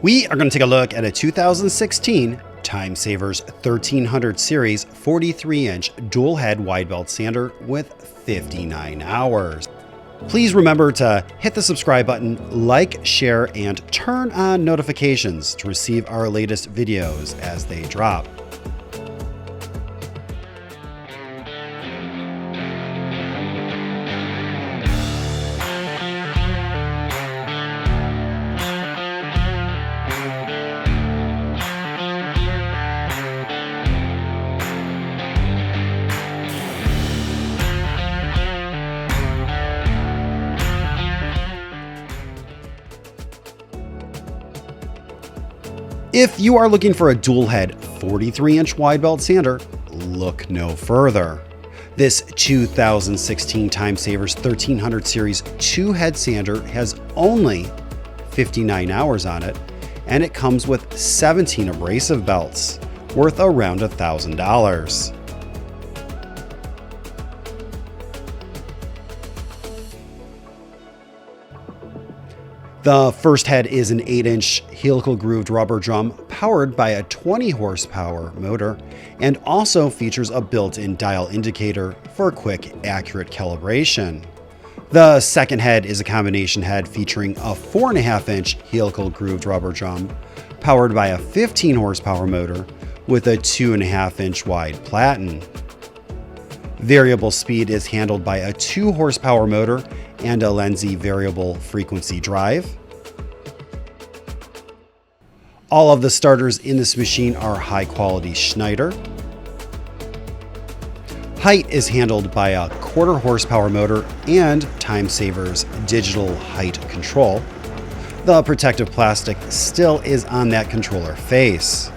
We are going to take a look at a 2016 Timesavers 1300 series 43-inch dual head wide belt sander with 59 hours. Please remember to hit the subscribe button, like, share, and turn on notifications to receive our latest videos as they drop. If you are looking for a dual head 43-inch wide belt sander, look no further. This 2016 Timesavers 1300 series 2-head sander has only 59 hours on it, and it comes with 17 abrasive belts, worth around $1,000. The first head is an 8-inch helical grooved rubber drum powered by a 20 horsepower motor and also features a built-in dial indicator for quick, accurate calibration. The second head is a combination head featuring a 4.5-inch helical grooved rubber drum powered by a 15 horsepower motor with a 2.5-inch wide platen. Variable speed is handled by a 2 horsepower motor and a Lenzi variable frequency drive. All of the starters in this machine are high quality Schneider. Height is handled by a 1/4 horsepower motor and Timesavers digital height control. The protective plastic still is on that controller face.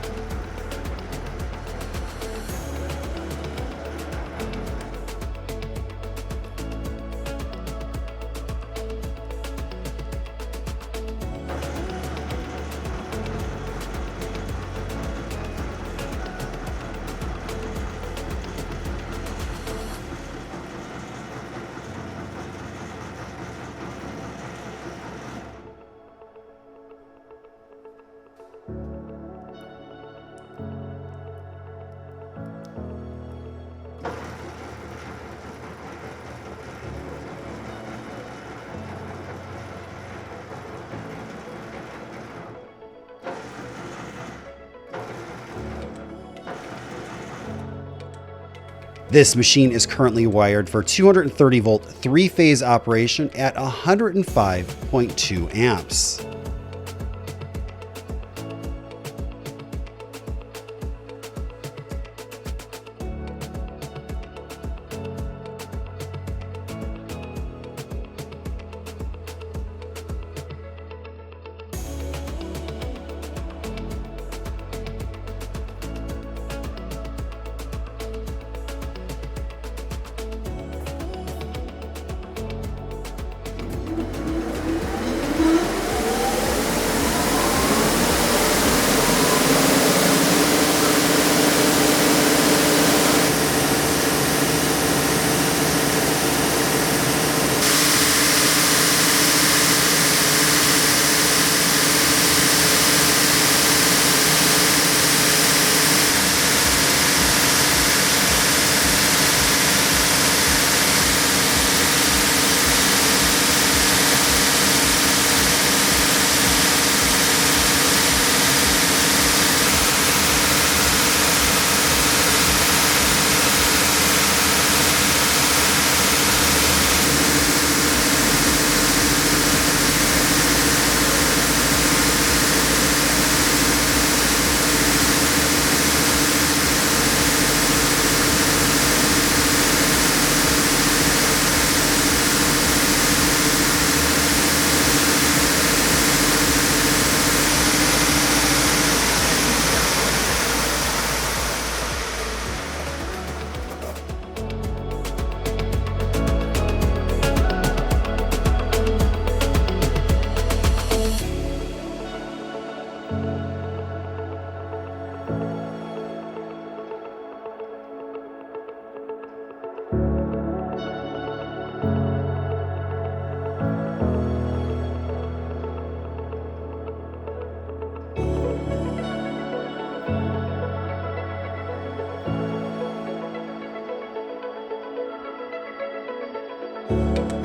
This machine is currently wired for 230 volt 3-phase operation at 105.2 amps. you.